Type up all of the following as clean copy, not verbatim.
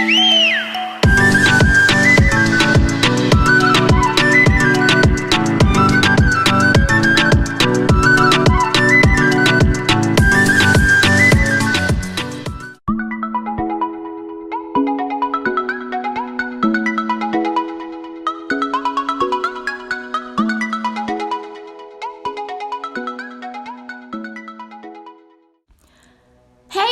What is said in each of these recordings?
Hey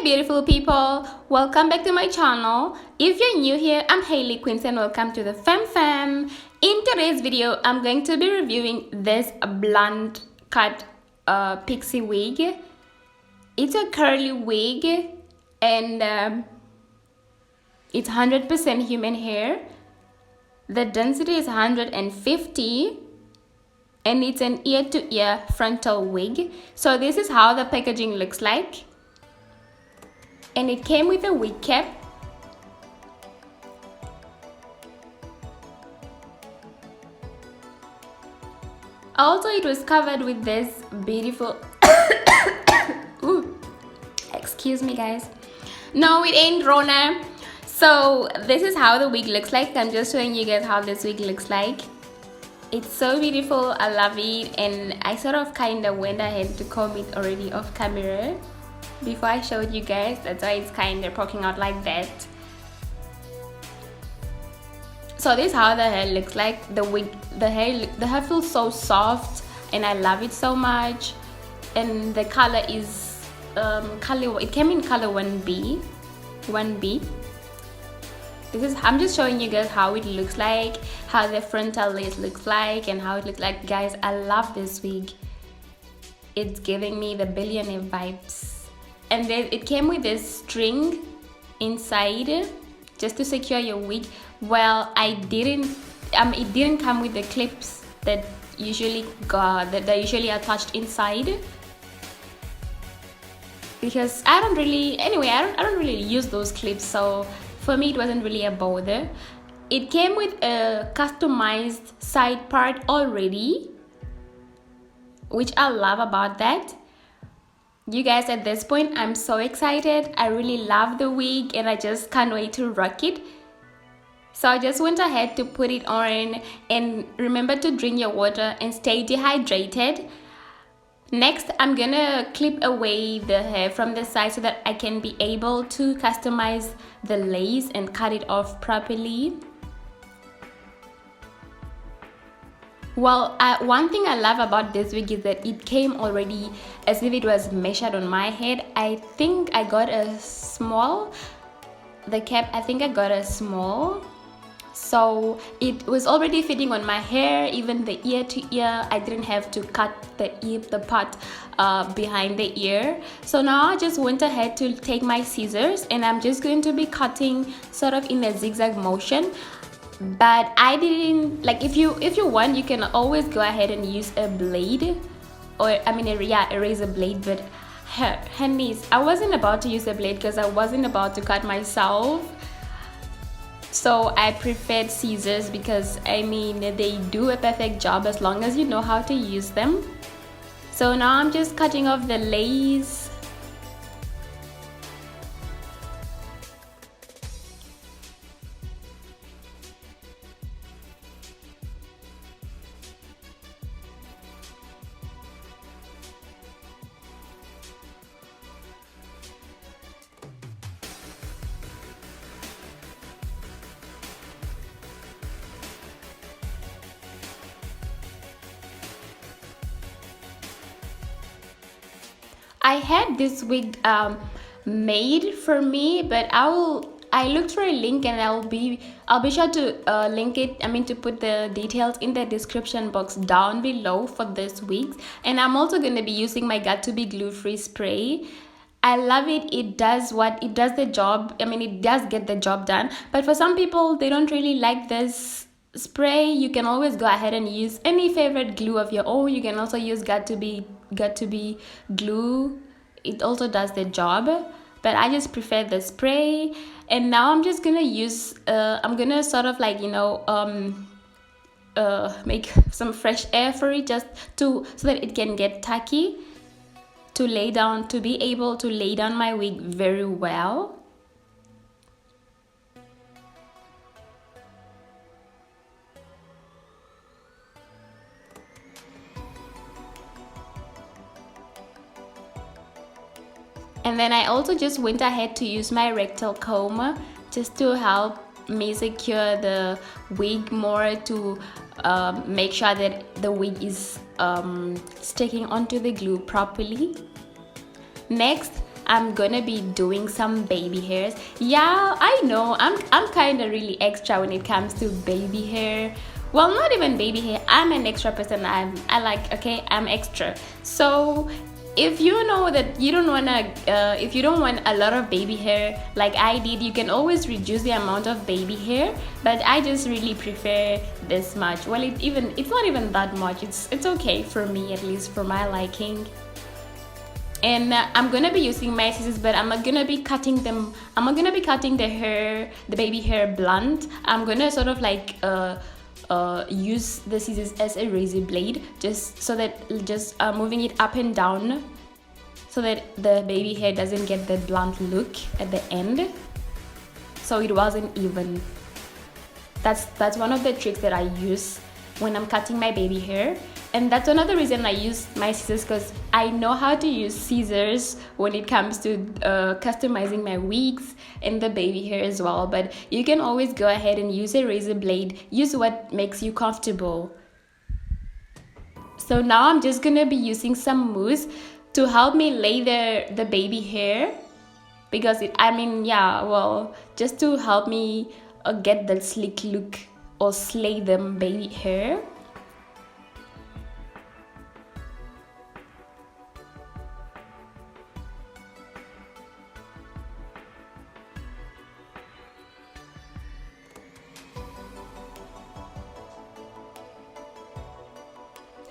beautiful people, welcome back to my channel. If you're new here, I'm Helly, Queenz, and welcome to the Fam. In today's video, I'm going to be reviewing this blunt cut pixie wig. It's a curly wig and it's 100% human hair. The density is 150 and it's an ear-to-ear frontal wig. So this is how the packaging looks like. And it came with a wig cap. Also, it was covered with this beautiful ooh, excuse me guys, no, it ain't Rona. So this is how the wig looks like. I'm just showing you guys how this wig looks like. It's so beautiful, I love it, and I sort of kind of went ahead to comb it already off camera before I showed you guys. That's why it's kind of poking out like that. So this is how the hair looks like. The hair feels so soft and I love it so much. And the color is it came in color 1B. I'm just showing you guys how it looks like, how the frontal lace looks like, and how it looks like. Guys, I love this wig. It's giving me the Billionaire vibes. And then it came with this string inside just to secure your wig. Well, it didn't come with the clips that usually attached inside, because I don't really use those clips, so for me it wasn't really a bother. It came with a customized side part already, which I love about that. You guys, at this point, I'm so excited. I really love the wig and I just can't wait to rock it. So I just went ahead to put it on, and remember to drink your water and stay dehydrated. Next, I'm gonna clip away the hair from the side so that I can be able to customize the lace and cut it off properly. Well, one thing I love about this wig is that it came already as if it was measured on my head. I think I got a small. The cap, I think I got a small. So it was already fitting on my hair, even the ear to ear. I didn't have to cut the part behind the ear. So now I just went ahead to take my scissors and I'm just going to be cutting sort of in a zigzag motion. But I didn't like, if you want, you can always go ahead and use a blade, or a razor blade. But honeys, I wasn't about to use a blade because I wasn't about to cut myself. So I preferred scissors because they do a perfect job as long as you know how to use them. So now I'm just cutting off the lace. I had this wig made for me, but I looked for a link and I'll be sure to link it. To put the details in the description box down below for this wig. And I'm also going to be using my Got to Be Glue Free spray. I love it. It does the job. It does get the job done. But for some people, they don't really like this spray. You can always go ahead and use any favorite glue of your own. You can also use Got to Be glue. It also does the job, but I just prefer the spray. And now I'm just gonna use I'm gonna sort of like make some fresh air for it, just so that it can get tacky, to be able to lay down my wig very well. And then I also just went ahead to use my rectal comb just to help me secure the wig more, to make sure that the wig is sticking onto the glue properly. Next, I'm gonna be doing some baby hairs. Yeah, I know, I'm kind of really extra when it comes to baby hair. Well, not even baby hair, I'm an extra person. I'm extra. So if you know that you don't wanna, if you don't want a lot of baby hair like I did, you can always reduce the amount of baby hair. But I just really prefer this much. Well, it's not even that much. It's okay for me, at least for my liking. And I'm gonna be using my scissors, but I'm not gonna be cutting them. I'm not gonna be cutting the baby hair blunt. I'm gonna sort of like use the scissors as a razor blade, just so that moving it up and down, so that the baby hair doesn't get the blunt look at the end, so it wasn't even. That's one of the tricks that I use when I'm cutting my baby hair. And that's another reason I use my scissors, because I know how to use scissors when it comes to customizing my wigs and the baby hair as well. But you can always go ahead and use a razor blade. Use what makes you comfortable. So now I'm just gonna be using some mousse to help me lay the baby hair, because just to help me get the slick look or slay them baby hair.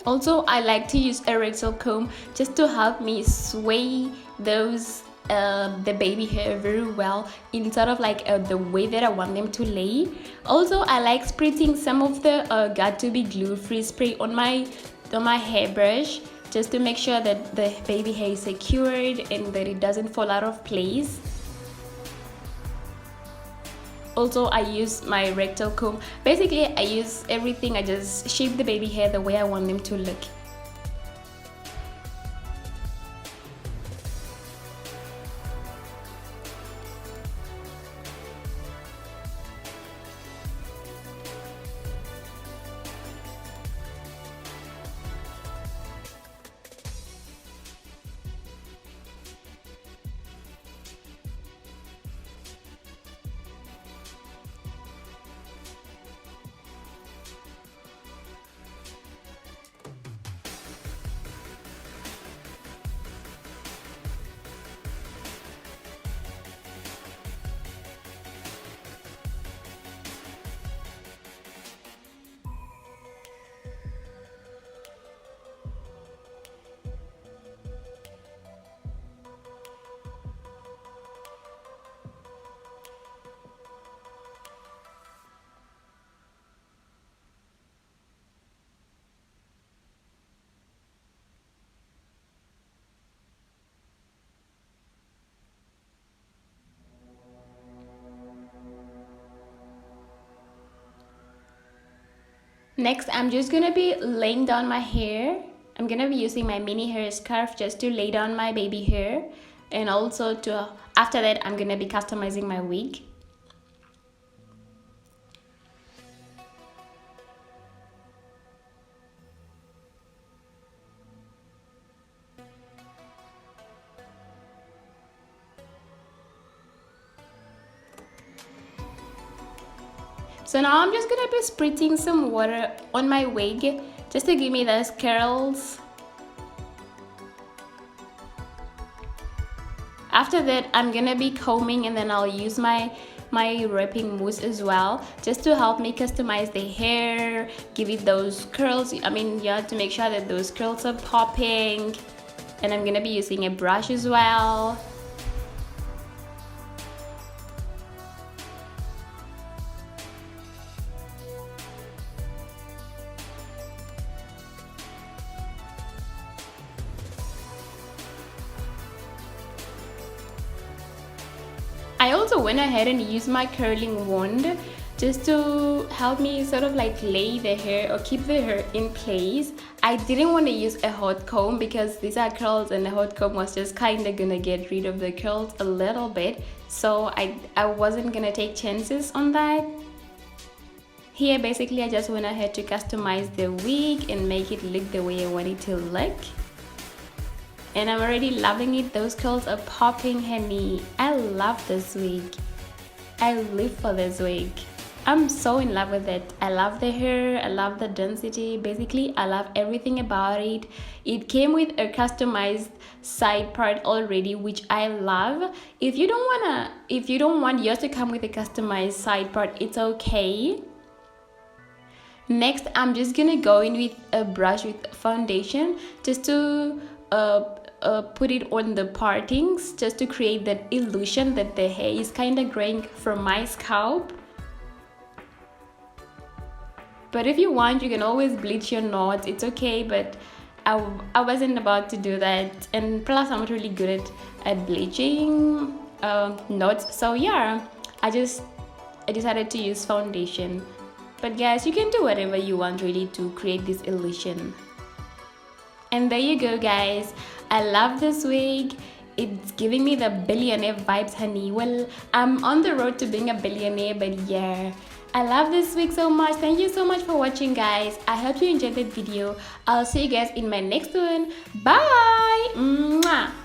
Also, I like to use a rectal comb just to help me sway the baby hair very well in sort of like the way that I want them to lay. Also, I like spritzing some of the Got2b glue free spray on my hairbrush, just to make sure that the baby hair is secured and that it doesn't fall out of place. Also, I use my rectal comb. Basically, I use everything. I just shape the baby hair the way I want them to look. Next, I'm just gonna be laying down my hair. I'm gonna be using my mini hair scarf just to lay down my baby hair, and also after that I'm gonna be customizing my wig. So now I'm just gonna be spritzing some water on my wig just to give me those curls. After that, I'm gonna be combing, and then I'll use my wrapping mousse as well, just to help me customize the hair, give it those curls. To make sure that those curls are popping. And I'm gonna be using a brush as well. I also went ahead and used my curling wand just to help me sort of like lay the hair or keep the hair in place. I didn't want to use a hot comb because these are curls, and the hot comb was just kind of gonna get rid of the curls a little bit, so I wasn't gonna take chances on that. Here basically I just went ahead to customize the wig and make it look the way I want it to look. And I'm already loving it. Those curls are popping, honey. I love this wig. I live for this wig. I'm so in love with it. I love the hair, I love the density. Basically, I love everything about it. It came with a customized side part already, which I love. If you don't want yours to come with a customized side part, it's okay. Next, I'm just gonna go in with a brush with foundation just to put it on the partings, just to create that illusion that the hair is kind of graying from my scalp. But if you want, you can always bleach your knots, it's okay, but I wasn't about to do that, and plus I'm not really good at bleaching knots, so yeah, I decided to use foundation. But guys, you can do whatever you want really to create this illusion. And there you go, guys. I love this wig. It's giving me the billionaire vibes, honey. Well, I'm on the road to being a billionaire, but yeah, I love this wig so much. Thank you so much for watching, guys. I hope you enjoyed the video. I'll see you guys in my next one. Bye. Mwah.